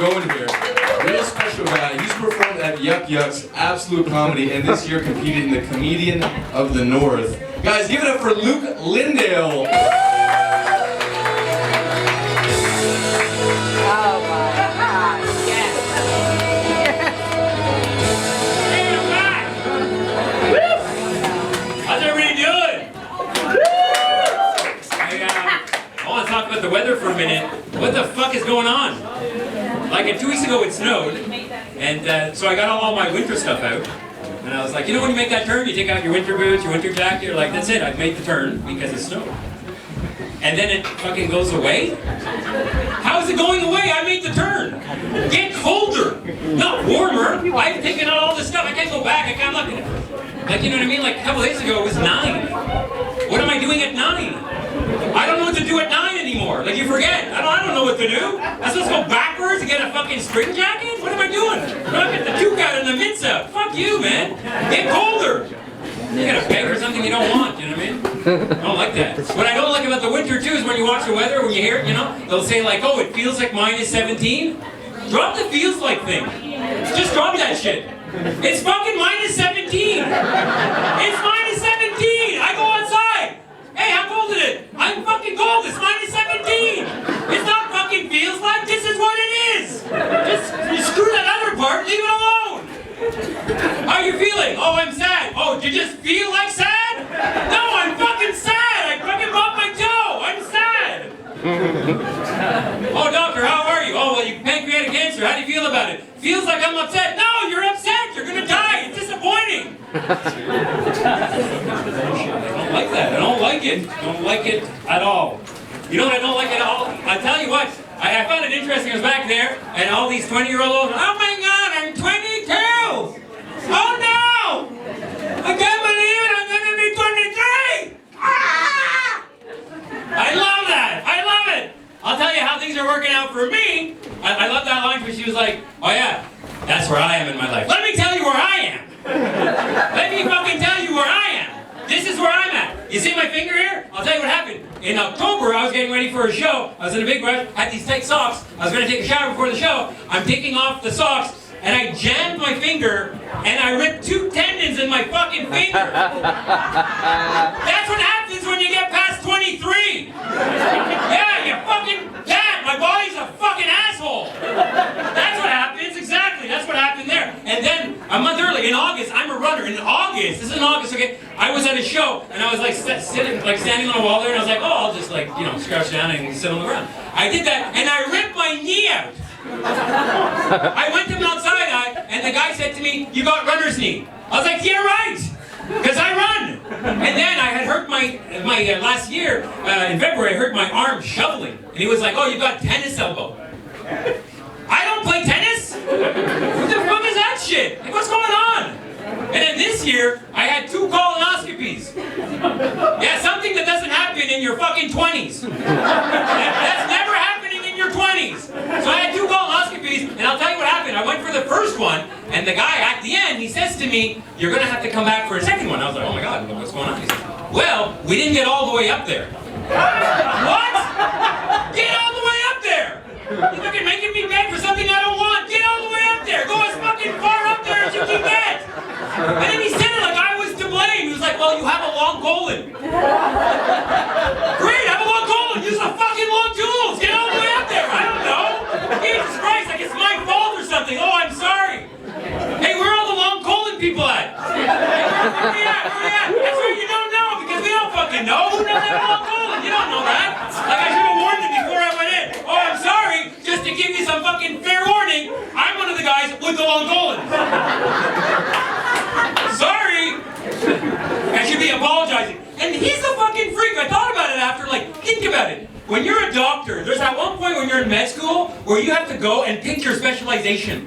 Going here. Real special guy. He's performed at Yuck Yuck's Absolute Comedy and this year competed in the Comedian of the North. Guys, give it up for Luke Lynndale. Oh my God, yes. Hey, I'm back! Woo! How's everybody doing? I want to talk about the weather for a minute. What the fuck is going on? Like 2 weeks ago it snowed, and so I got all my winter stuff out. And I was like, you know when you make that turn, you take out your winter boots, your winter jacket, you're like, that's it, I've made the turn because it snowed. And then it fucking goes away? How is it going away? I made the turn. Get colder, not warmer. I've taken out all this stuff, I can't go back, I can't look at it. Like, you know what I mean? Like a couple days ago it was 9. What am I doing at 9? I don't know what to do at 9 anymore. Like you forget. I don't know what to do. I'm supposed to go backwards and get a fucking spring jacket? What am I doing? I'm not get the toque out and the mitts out. Fuck you, man. Get colder. You gotta beg for something you don't want, you know what I mean? I don't like that. What I don't like about the winter too is when you watch the weather, when you hear it, you know, they'll say like, oh, it feels like -17. Drop the feels like thing. Just drop that shit. It's fucking -17. It's -17. I go outside. Hey, how cold is it? I'm fucking cold. It's -17. It's not fucking feels like. This is what it is. Just screw that other part. Leave it alone. How are you feeling? Oh, I'm sad. Oh, do you just feel like sad? No, I'm fucking sad. I fucking bumped my toe. I'm sad. Oh, doctor, how are you? Oh, well, you pancreatic cancer. How do you feel about it? Feels like I'm upset. No, you're upset. You're gonna die. It's disappointing. I don't like that. I don't like it. I don't like it at all. You know what I don't like at all? I tell you what, I found it interesting. I was back there, and all these 20-year-olds, oh my God, I'm 22! Oh no! I can't believe it, I'm gonna be 23! Ah! I love that! I love it! I'll tell you how things are working out for me. I love that line where she was like, oh yeah, that's where I am in my life. Let me tell you where I am! Let me fucking tell you where I am! This is where I'm at. You see my finger here? I'll tell you what happened. In October, I was getting ready for a show. I was in a big rush, had these tight socks. I was going to take a shower before the show. I'm taking off the socks, and I jammed my finger, and I ripped 2 tendons in my fucking finger. That's what happens when you get past 23. Yeah, you fucking can't. My body's a fucking asshole. That's what happens, exactly. That's what happened there. And then, a month early, in August, I'm a runner. In August, this is in August, okay? I was at a show, and I was like standing on a wall there, and I was like, oh, I'll just like, you know, crouch down and sit on the ground. I did that, and I ripped my knee out. I went to Mount Sinai, and the guy said to me, you got runner's knee. I was like, yeah, right, because I run. And then I had hurt my last year, in February, I hurt my arm shoveling. And he was like, oh, you got tennis elbow. I don't play tennis? What the fuck is that shit? Like, what's going on? And then this year, I had 2 colonoscopies. Yeah, something that doesn't happen in your fucking 20s. That's never happening in your 20s. So I had 2 colonoscopies, and I'll tell you what happened. I went for the first one, and the guy at the end, he says to me, you're gonna have to come back for a second one. I was like, oh my God, what's going on? He said, well, we didn't get all the way up there. What? Get all the way up there! You're fucking making me beg for something I don't want. Get all the way up there. Go as fucking far up there as you can get. And then he said it like I was to blame. He was like, well, you have a long colon. Great, I have a long colon. Use the fucking long tools. Get all the way up there. I don't know. Jesus Christ, like it's my fault or something. Oh, I'm sorry. Hey, where are all the long colon people at? Hey, where are we at? Where are we at? That's right, you don't know because we don't fucking know. Who doesn't have a long colon? You don't know that. Like I should have warned you before I went in. Oh, I'm sorry. Just to give you some fucking fair warning, I'm one of the guys with the long colons. Sorry. I should be apologizing. And he's a fucking freak. I thought about it after, like, think about it. When you're a doctor, there's that one point when you're in med school where you have to go and pick your specialization.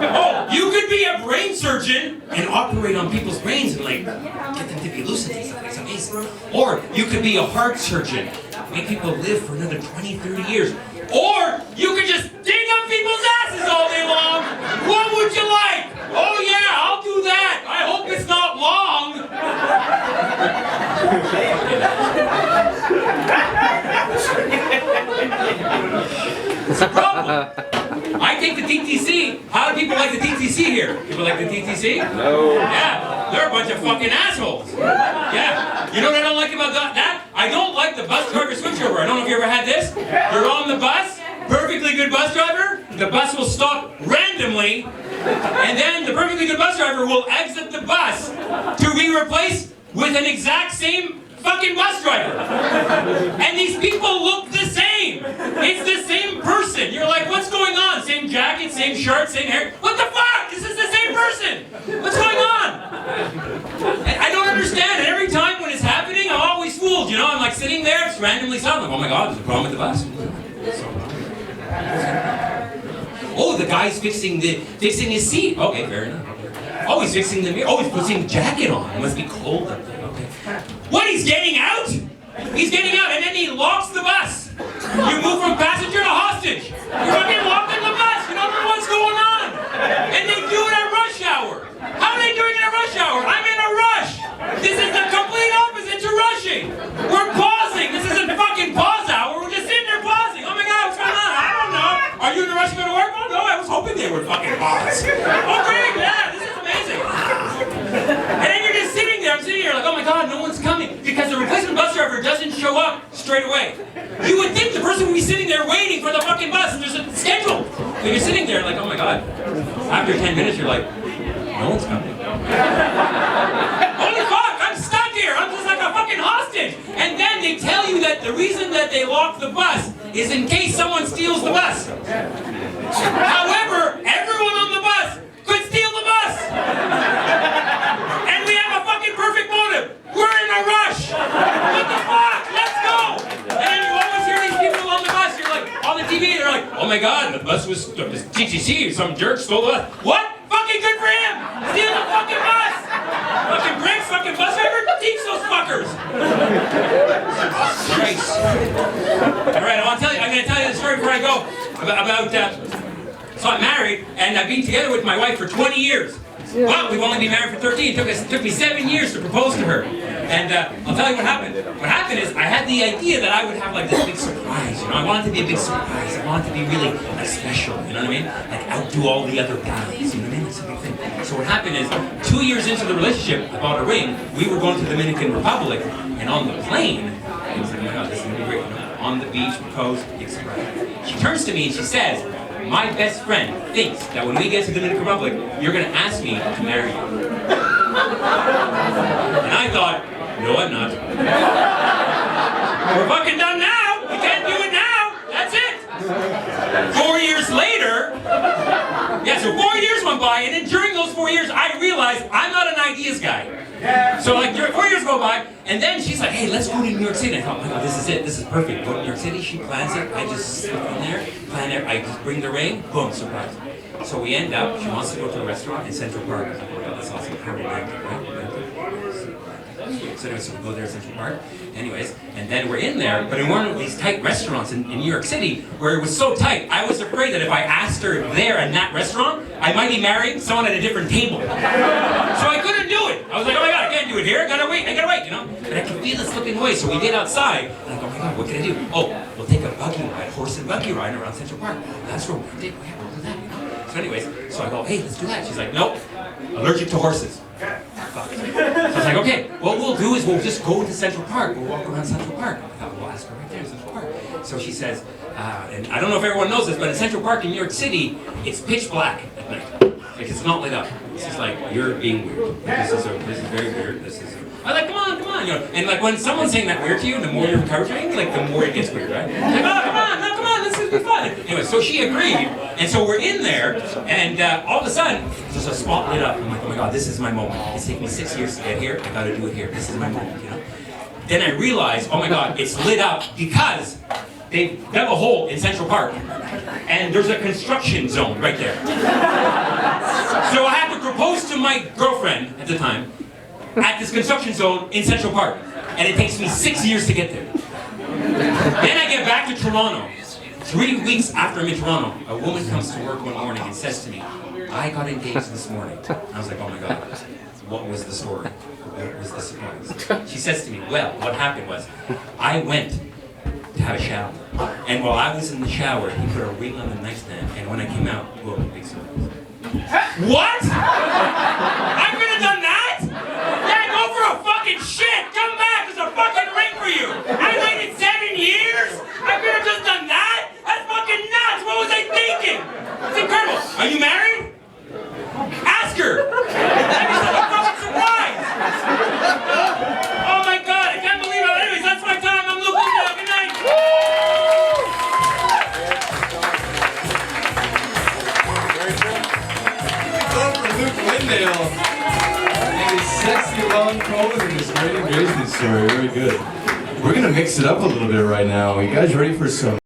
Oh, you could be a brain surgeon and operate on people's brains and like get them to be lucid and stuff. It's amazing. Or you could be a heart surgeon, make people live for another 20, 30 years. Or you could just dig up people's asses all day long. What would you like? Oh yeah, I'll do that. I hope it's not long. I take the TTC. How do people like the TTC here? People like the TTC? No. Yeah, they're a bunch of fucking assholes. Yeah. You know what I don't like about that? I don't like the bus driver switchover. I don't know if you ever had this. You're on the bus, perfectly good bus driver. The bus will stop randomly, and then the perfectly good bus driver will exit the bus to be replaced with an exact same fucking bus driver. And these people look the same. It's the same person. You're like, what's going on? Same jacket, same shirt, same hair. What the fuck? This is the same person. What's going on? And I don't understand. And every time when it's happening, I'm always fooled. You know, I'm like sitting there, it's randomly silent. Like, oh my God, there's a problem with the bus. Oh, the guy's fixing his seat. Okay, fair enough. Oh, he's fixing the mirror. Oh, he's putting a jacket on. It must be cold up there. Okay. What? He's getting out? He's getting out, and then he locks the bus. You move from passenger to hostage. You're fucking locked in the bus. You don't know what's going on. And they do it at rush hour. How are they doing it at rush hour? I'm in a rush. This is the complete opposite to rushing. We're pausing. This isn't fucking pause hour. We're just sitting there pausing. Oh my God, what's going on? I don't know. Are you in a rush to go to work? Oh no, I was hoping they would fucking pause. Oh great, yeah, this is amazing. And then you're just sitting there. I'm sitting here like, oh my God, no one's coming. Because the replacement bus driver doesn't show up straight away. You would think the person would be sitting there waiting for the fucking bus and there's a schedule. But you're sitting there like, oh my God. After 10 minutes, you're like, no one's coming. Holy fuck, I'm stuck here. I'm just like a fucking hostage. And then they tell you that the reason that they lock the bus is in case someone steals the bus. However, everyone on the bus could steal the bus. And we have a fucking perfect motive. We're in a rush. What the fuck? Let's go. And then you always hear these people on the bus. You're like, on the TV, they're like, oh my God, the bus was TTC. Some jerk stole the bus. What? Fucking good for him. Steal the fucking bus. Fucking bricks, fucking bus driver. Teach those fuckers. Christ. All right, I'm going to tell you the story before I go about so I'm married, and I've been together with my wife for 20 years. Well, we've only been married for 13. It took me 7 years to propose to her. And I'll tell you what happened. What happened is I had the idea that I would have like this big surprise. You know, I wanted to be a big surprise. I wanted to be really like special. You know what I mean? Like outdo all the other guys. You know what I mean? That's a big thing. So what happened is 2 years into the relationship, I bought a ring. We were going to the Dominican Republic, and on the plane, I was like, oh my God, this is gonna be great. You know, on the beach, proposed, big surprise. She turns to me and she says, my best friend thinks that when we get to the Dominican Republic, you're going to ask me to marry you. And I thought, no, I'm not. We're fucking done now. We can't do it now. That's it. 4 years later, yeah, so 4 years went by, and then during those 4 years, I realized I'm not an ideas guy. So like 4 years go by, and then she's like, hey, let's go to New York City. And I thought, oh my God, this is it. This is perfect. Go to New York City. She plans it. I just slip in there, plan it. I just bring the ring. Boom, surprise. So we end up, she wants to go to a restaurant in Central Park. I'm like, oh my God, that's awesome. How romantic, right? So anyway, so we go there in Central Park. Anyways, and then we're in there, but in one of these tight restaurants in New York City, where it was so tight, I was afraid that if I asked her there in that restaurant, I might be marrying someone at a different table. So I couldn't do it. I was like, oh my God, I can't do it here. I gotta wait, you know? But I could feel it slipping away, so we get outside, and I go, oh my God, what can I do? Oh, we'll take a buggy ride, horse and buggy ride around Central Park. That's romantic. Yeah, we'll do that, you know? So anyways, so I go, hey, let's do that. She's like, nope, allergic to horses. So I was like, okay, what we'll do is we'll just go to Central Park. We'll walk around Central Park. I thought, we'll ask her right there in Central Park. So she says, and I don't know if everyone knows this, but in Central Park in New York City, it's pitch black at night. Like, it's not lit up. It's just like, you're being weird. This is very weird. I'm like, come on, you know. And like when someone's saying that weird to you, the more you're encouraging, like the more it gets weird, right? Like, oh, come on, this is gonna be fun. Anyway, so she agreed, and so we're in there, and all of a sudden, there's a spot lit up. I'm like, oh my God, this is my moment. It's taken me 6 years to get here. I gotta do it here. This is my moment, you know. Then I realized, oh my God, it's lit up because they dug a hole in Central Park, and there's a construction zone right there. So I had to propose to my girlfriend at the time at this construction zone in Central Park, and it takes me 6 years to get there. Then I get back to Toronto. 3 weeks after I'm in Toronto, a woman comes to work one morning and says to me, I got engaged this morning. I was like, oh my God, what was the story? What was the surprise? She says to me, well, what happened was, I went to have a shower. And while I was in the shower, he put a ring on the nightstand. And when I came out, boom, big surprise. What? I could have done that? Yeah, go for a fucking shit. Come back. There's a fucking ring for you. I waited 7 years. I could have just done that. That's fucking nuts. What was I thinking? It's incredible. Are you married? Ask her. Maybe she'll have a fucking surprise. Oh my god, I can't believe it. Anyways, that's my time. I'm Luke Lynndale. Good night. Luke Lynndale and his sexy long coat and his great engagement story. Very good. We're gonna mix it up a little bit right now. Are you guys ready for some